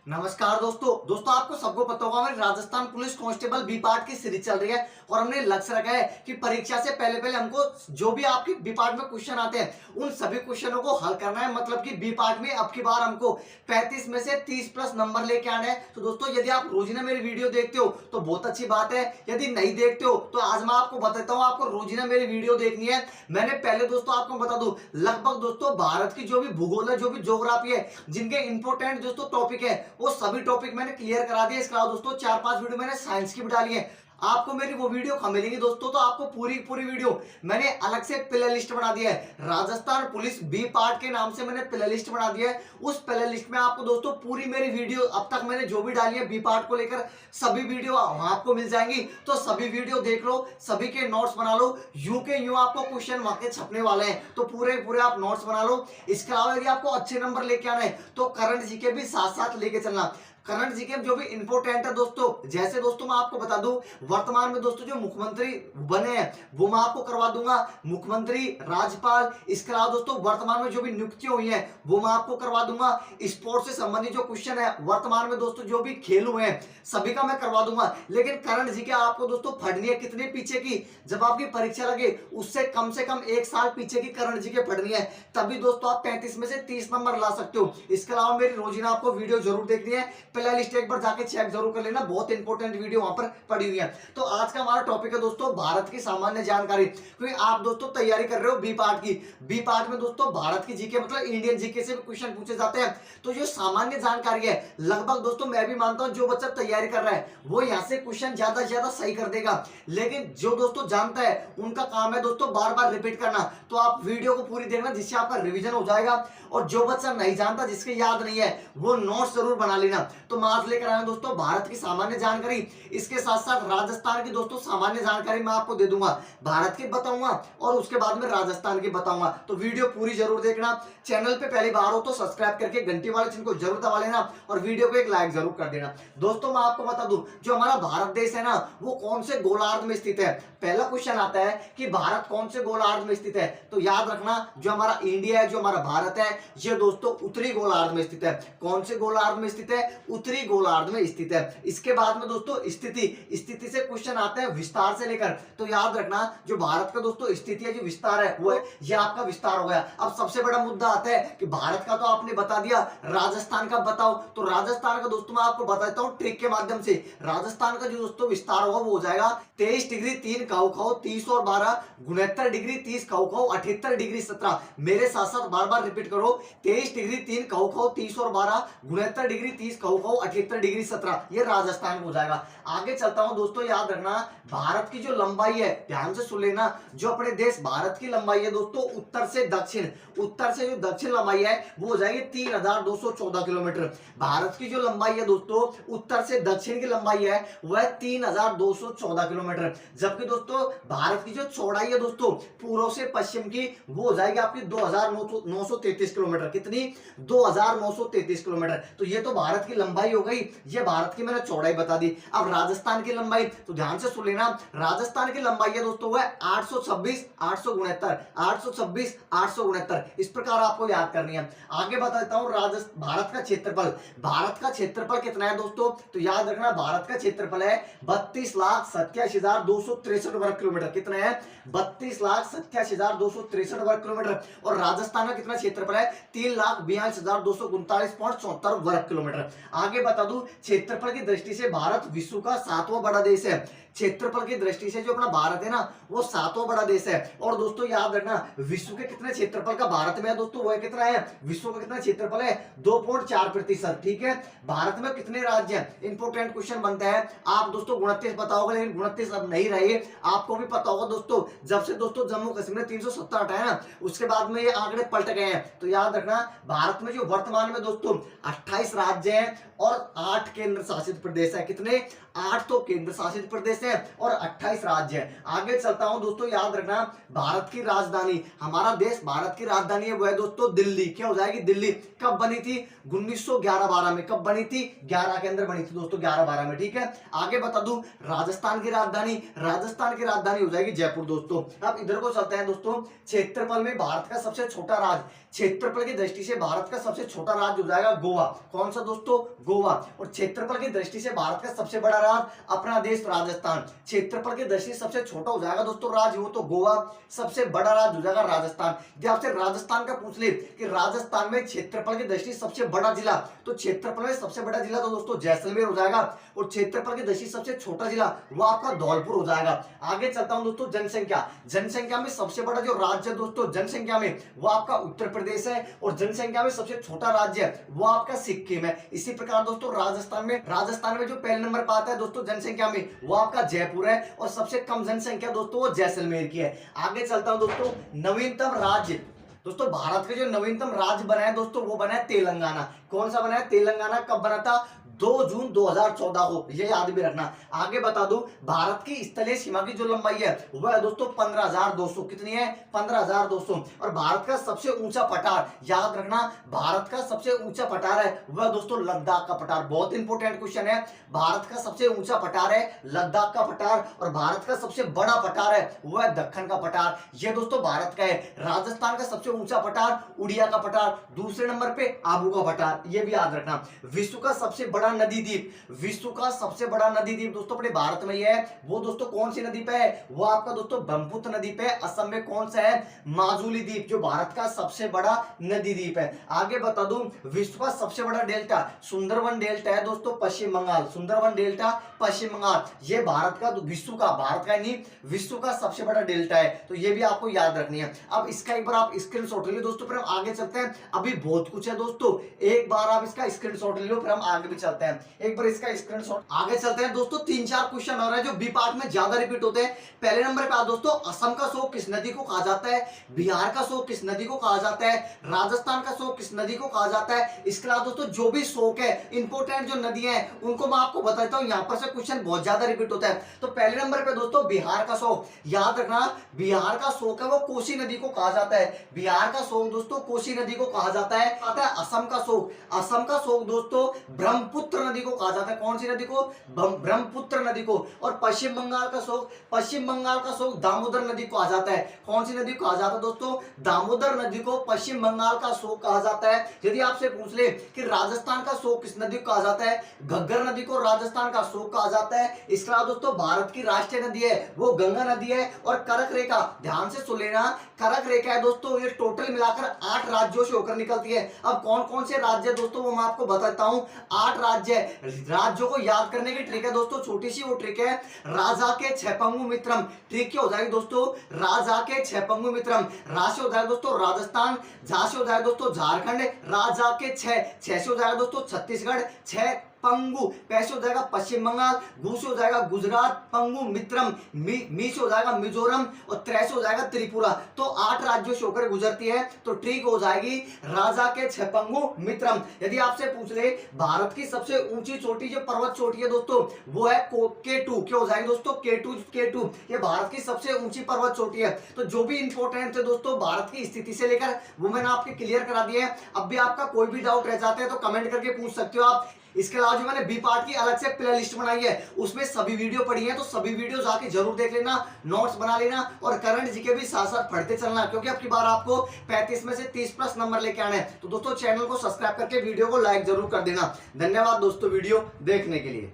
नमस्कार दोस्तों आपको सबको पता होगा हमारी Rajasthan police constable B part की सीरीज चल रही है और हमने लक्ष्य रखा है कि परीक्षा से पहले पहले हमको जो भी आपके बी पार्ट में क्वेश्चन आते हैं उन सभी क्वेश्चनों को हल करना है। मतलब कि बी पार्ट में अब की बार हमको 35 में से 30 प्लस नंबर लेके आना है। तो दोस्तों यदि आप रोजाना मेरी वीडियो देखते हो तो बहुत अच्छी बात है, यदि नहीं देखते हो तो आज मैं आपको बताता हूँ आपको रोजाना मेरी वीडियो देखनी है। मैंने पहले दोस्तों आपको बता दूं लगभग दोस्तों भारत की जो भी भूगोल है, जो भी ज्योग्राफी है, जिनके इंपोर्टेंट दोस्तों टॉपिक है वो सभी टॉपिक मैंने क्लियर करा दिए। इसके अलावा दोस्तों 4-5 वीडियो मैंने साइंस की भी डाली है। आपको मेरी वो वीडियो कहाँ मिलेंगी दोस्तों, तो आपको पूरी पूरी वीडियो मैंने अलग से प्ले लिस्ट बना दिया है। राजस्थान पुलिस बी पार्ट के नाम से मैंने प्ले लिस्ट बना दिया है। उस प्ले लिस्ट में आपको दोस्तों पूरी मेरी वीडियो अब तक मैंने जो भी डाली है बी पार्ट को लेकर सभी वीडियो वहां आपको मिल जाएंगी। तो सभी वीडियो देख लो, सभी के नोट्स बना लो। यूं के यूं आपको क्वेश्चन वहां के छपने वाले हैं, तो पूरे पूरे आप नोट्स बना लो। इसके अलावा यदि आपको अच्छे नंबर लेके आना है तो करंट जीके भी साथ साथ लेके चलना। करंट जीके जो भी इंपोर्टेंट है दोस्तों, जैसे दोस्तों मैं आपको बता दूं वर्तमान में दोस्तों जो मुख्यमंत्री बने हैं वो मैं आपको करवा दूंगा, मुख्यमंत्री, राज्यपाल। इसके अलावा दोस्तों वर्तमान में जो भी नियुक्तियां हुई हैं वो मैं आपको करवा दूंगा। स्पोर्ट्स से संबंधित जो क्वेश्चन है वर्तमान में दोस्तों जो भी खेल हुए हैं सभी का मैं करवा दूंगा। लेकिन करंट जीके आपको दोस्तों पढ़नी है कितने पीछे की, जब आपकी परीक्षा लगे उससे कम 1 साल पीछे की करंट जीके पढ़नी है, तभी दोस्तों आप 35 में से 30 नंबर ला सकते हो। इसके अलावा मेरी रोजाना आपको वीडियो जरूर देखनी है, प्ले लिस्ट एक बार जाके चेक जरूर कर लेना, बहुत इंपॉर्टेंट वीडियो वहां पर पड़ी हुई है। तो आज का हमारा टॉपिक है दोस्तों भारत की सामान्य जानकारी। क्योंकि आप दोस्तों तैयारी कर रहे हो बी पार्ट की, बी पार्ट में दोस्तों भारत की जीके मतलब इंडियन जीके से भी क्वेश्चन पूछे जाते हैं। तो जो सामान्य जानकारी है लगभग दोस्तों मैं भी मानता हूं जो बच्चा तैयारी कर रहा है वो यहां से क्वेश्चन ज्यादा से ज्यादा सही कर देगा। लेकिन जो दोस्तों जानता है उनका काम है दोस्तों बार बार रिपीट करना। तो आप वीडियो को पूरी देखना जिससे आपका रिवीजन हो जाएगा। और जो बच्चा नहीं जानता, जिसके याद नहीं है, वो नोट्स जरूर बना लेना। तो मैं आज लेकर आया हूं दोस्तों भारत की सामान्य जानकारी, इसके साथ साथ राजस्थान की दोस्तों सामान्य जानकारी मैं आपको दे दूंगा, भारत की बताऊंगा और उसके बाद में राजस्थान की बताऊंगा। तो वीडियो पूरी जरूर देखना। चैनल पे पहली बार हो तो सब्सक्राइब करके घंटी वाले चिन्ह को जरूर दबा लेना और वीडियो को एक लाइक जरूर कर देना। दोस्तों मैं आपको बता दूं जो हमारा भारत देश है ना वो कौन से गोलार्ध में स्थित है। पहला क्वेश्चन आता है कि भारत कौन से गोलार्ध में स्थित है, तो याद रखना जो हमारा इंडिया है, जो हमारा भारत है, ये दोस्तों उत्तरी गोलार्ध में स्थित है। कौन से गोलार्ध में स्थित है? उत्तरी गोलार्ध में स्थित है। इसके बाद में दोस्तों स्थिति से क्वेश्चन आते हैं विस्तार से लेकर। तो याद रखना जो भारत का दोस्तों स्थिति है, जो विस्तार है वो है ये आपका विस्तार हो गया। अब सबसे बड़ा मुद्दा आता है कि भारत का तो आपने बता दिया, राजस्थान का बताओ। तो राजस्थान का दोस्तों मैं आपको बता देता हूं ट्रिक के माध्यम से। राजस्थान का जो दोस्तों विस्तार होगा वो हो जाएगा 23 डिग्री 3 खाओ खाओ 30 और 12, 69 डिग्री 30 खाओ खाओ 78 डिग्री 17। मेरे साथ साथ बार बार रिपीट करो, 23 डिग्री 3 खाओ खाओ 30 और 12, 69 डिग्री 30 खाओ खाओ 78 डिग्री 17। ये राजस्थान हो जाएगा। आगे चलता हूं दोस्तों, याद रखना भारत की जो लंबाई है ध्यान से सुन लेना, जो अपने देश भारत की लंबाई है दोस्तों उत्तर से दक्षिण, उत्तर से जो दक्षिण लंबाई है वो हो जाएगी 3214 किलोमीटर। भारत की जो लंबाई है दोस्तों उत्तर से दक्षिण की लंबाई है वह 3214 किलोमीटर। जबकि दोस्तों भारत की जो चौड़ाई है दोस्तों पूर्व से पश्चिम की वो हो जाएगी आपकी 2933 किलोमीटर। कितनी? 2933 किलोमीटर। तो ये तो भारत की लंबाई हो गई, ये भारत की मैंने चौड़ाई बता दी। अब राजस्थान की लंबाई तो ध्यान से सुन लेना, राजस्थान की लंबाई है दोस्तों वह 826 869 826 869। इस प्रकार आपको याद करनी है। आगे बताता हूं भारत का क्षेत्रफल। भारत का क्षेत्रफल कितना है दोस्तों, तो याद रखना भारत का क्षेत्रफल है 32,87,263 वर्ग किलोमीटर। कितना है? 32,87,263 वर्ग किलोमीटर। और राजस्थान का कितना क्षेत्रफल है? 3,42,239.74 वर्ग किलोमीटर। आगे बता दूं क्षेत्रफल की दृष्टि से भारत विश्व का 7वां बड़ा देश है। क्षेत्रफल की दृष्टि से जो अपना भारत है ना वो 7वां बड़ा देश है। और दोस्तों याद रखना विश्व के कितने क्षेत्रफल का भारत में है दोस्तों, वह कितना है? विश्व का कितना क्षेत्रफल है? 2.4%। ठीक है। भारत में कितने राज्य हैं? इंपोर्टेंट क्वेश्चन बनता है। आप दोस्तों 29 पता होगा, लेकिन 29 अब नहीं रहे। आपको भी पता होगा दोस्तों जब से दोस्तों जम्मू कश्मीर ने 370 हटाया ना उसके बाद में ये आंकड़े पलट गए हैं। तो याद रखना भारत में जो वर्तमान में दोस्तों 28 राज्य हैं और 8 केंद्र शासित प्रदेश है। कितने? 8 तो केंद्र शासित प्रदेश है और 28 राज्य है। आगे चलता हूं दोस्तों, याद रखना भारत की राजधानी, हमारा देश भारत की राजधानी है वो है दोस्तों दिल्ली। क्या हो जाएगी? दिल्ली। कब बनी थी? 1911-12 में। कब बनी थी? 11 के अंदर बनी थी दोस्तों, 11-12 में। ठीक है। आगे बता दूं राजस्थान की राजधानी, राजस्थान की राजधानी हो जाएगी जयपुर दोस्तों। अब इधर को चलते हैं दोस्तों, क्षेत्रफल में भारत का सबसे छोटा राज्य, क्षेत्रफल की दृष्टि से भारत का सबसे छोटा राज्य हो जाएगा गोवा। कौन सा दोस्तों? गोवा। और क्षेत्रफल की दृष्टि से भारत का सबसे बड़ा राज्य अपना देश राजस्थान। क्षेत्रफल की दृष्टि से सबसे छोटा हो जाएगा दोस्तों राज्य, वो तो गोवा। सबसे बड़ा राज्य हो जाएगा राजस्थान। यदि आपसे राजस्थान का पूछ ले कि राजस्थान में क्षेत्रफल की दृष्टि सबसे बड़ा जिला, तो क्षेत्रफल में सबसे बड़ा जिला तो दोस्तों जैसलमेर हो जाएगा। और क्षेत्रफल की दृष्टि सबसे छोटा जिला वो आपका धौलपुर हो जाएगा। आगे चलता हूं दोस्तों, जनसंख्या। जनसंख्या में सबसे बड़ा जो राज्य है दोस्तों जनसंख्या में, वो आपका उत्तर प्रदेश है। और जनसंख्या में सबसे छोटा राज्य है वो आपका सिक्किम है। इसी प्रकार दोस्तों राजस्थान में जो पहले नंबर पर आता है दोस्तों जनसंख्या में, वो आपका जयपुर है। और सबसे कम जनसंख्या दोस्तों वो जैसलमेर की है। आगे चलता हूं दोस्तों, नवीनतम राज्य। दोस्तों भारत का जो नवीनतम राज्य बना है दोस्तों, वो बना है तेलंगाना। कौन सा बना है? तेलंगाना। कब बना था? 2 जून 2014 को, ये याद भी रखना। आगे बता दूं, भारत की स्थलीय सीमा की जो लंबाई है वह है दोस्तों 15,200। कितनी है? 15,200। और भारत का सबसे ऊंचा पठार, याद रखना, भारत का सबसे ऊंचा पठार है वह दोस्तों लद्दाख का पठार। बहुत इंपॉर्टेंट क्वेश्चन है। भारत का सबसे ऊंचा पठार है लद्दाख का पठार। और भारत का सबसे बड़ा पठार है वह दक्कन का पठार। यह दोस्तों भारत का है। राजस्थान का सबसे ऊंचा पठार उड़िया का पठार। दूसरे नंबर पे आबू का पठार, यह भी याद रखना। विश्व का सबसे बड़ा नदी द्वीप, विश्व का सबसे बड़ा नदी द्वीप दोस्तों अपने भारत में ही है। वो दोस्तों कौन सी नदी पे है? वो आपका दोस्तों ब्रह्मपुत्र नदी पे। असम में कौन सा है? माजुली द्वीप, जो भारत का सबसे बड़ा नदी द्वीप है। आगे बता दूं, विश्व का सबसे बड़ा डेल्टा सुंदरवन डेल्टा है दोस्तों पश्चिम बंगाल। सुंदरवन डेल्टा पश्चिम बंगाल, ये भारत का भारत का नहीं, विश्व का सबसे बड़ा डेल्टा है। तो ये भी आपको याद रखनी है। अब इसका एक बार आप स्क्रीनशॉट ले लो दोस्तों, फिर हम आगे चलते हैं। अभी बहुत कुछ है दोस्तों, एक बार आप इसका स्क्रीनशॉट ले लो, फिर हम आगे भी चलते हैं। एक बार इसका स्क्रीनशॉट। आगे चलते हैं दोस्तों, 3-4 क्वेश्चन और है जो बी पार्ट में ज्यादा रिपीट होते हैं। पहले नंबर पे दोस्तों, असम का शोक किस नदी को कहा जाता है? बिहार का शोक किस नदी को कहा जाता है? राजस्थान का शोक किस नदी को कहा जाता है? इसके अलावा दोस्तों जो भी शोक है, इंपोर्टेंट जो नदियां हैं उनको मैं आपको बताता हूं। यहां पर से क्वेश्चन बहुत ज्यादा रिपीट होता है। तो पहले नंबर पे दोस्तों बिहार का शोक, याद रखना, बिहार का शोक है वो कोसी नदी को कहा जाता है। बिहार का शोक दोस्तों कोसी नदी को कहा जाता है। आता है असम का शोक, असम का शोक दोस्तों ब्रह्मपुत्र नदी को कहा जाता है। कौन सी नदी को? ब्रह्मपुत्र नदी को। और पश्चिम बंगाल का शोक दामोदर नदी को कहा जाता है। कौन सी नदी को कहा जाता है दोस्तों? दामोदर नदी को पश्चिम बंगाल का शोक कहा जाता है। यदि आपसे पूछ ले कि राजस्थान का शोक किस नदी को कहा जाता है? घग्गर नदी को राजस्थान का शोक कहा जाता है। इसके अलावा दोस्तों भारत की राष्ट्रीय नदी है वो गंगा नदी है। और करक रेखा, ध्यान से सुन लेना, करक रेखा है दोस्तों, ये टोटल मिलाकर 8 राज्यों से होकर निकलती है। अब कौन कौन से राज्य दोस्तों वो मैं आपको बताता हूं। 8 राज्य। राज्यों को याद करने की ट्रिक है दोस्तों, छोटी सी वो ट्रिक है, राजा के 6 पंगु मित्रम। ट्रिक क्या हो जाएगी दोस्तों? राजा के 6 पंगु मित्रम। रा से हो जाएगा दोस्तों राजस्थान, झा से हो जाएगा दोस्तों झारखंड, राजा के 6 से हो जाएगा दोस्तों छत्तीसगढ़, 6 पंगु, पैसे हो जाएगा पश्चिम बंगाल, गु से हो जाएगा गुजरात, पंगु मित्रम, मी से हो जाएगा मिजोरम, और त्रै से हो जाएगा त्रिपुरा। तो 8 राज्यों से होकर गुजरती है। तो ट्रिक हो जाएगी राजा के 6 पंगु मित्रम। यदि आपसे पूछ ले भारत की सबसे ऊंची चोटी जो पर्वत चोटी है दोस्तों, वो है K2। क्या हो जाएगी दोस्तों? K2, ये भारत की सबसे ऊंची पर्वत चोटी है। तो जो भी इंपॉर्टेंट थे दोस्तों भारत की स्थिति से लेकर, वो मैंने आपके क्लियर करा दिए हैं। अब भी आपका कोई भी डाउट रह जाते हैं तो कमेंट करके पूछ सकते हो आप। इसके अलावा जो मैंने बी पार्ट की अलग से प्ले लिस्ट बनाई है, उसमें सभी वीडियो पड़ी है, तो सभी वीडियो जाके जरूर देख लेना, नोट्स बना लेना, और करंट जीके भी साथ साथ पढ़ते चलना, क्योंकि अब की बार आपको 35 में से 30+ नंबर लेके आने हैं। तो दोस्तों चैनल को सब्सक्राइब करके वीडियो को लाइक जरूर कर देना। धन्यवाद दोस्तों वीडियो देखने के लिए।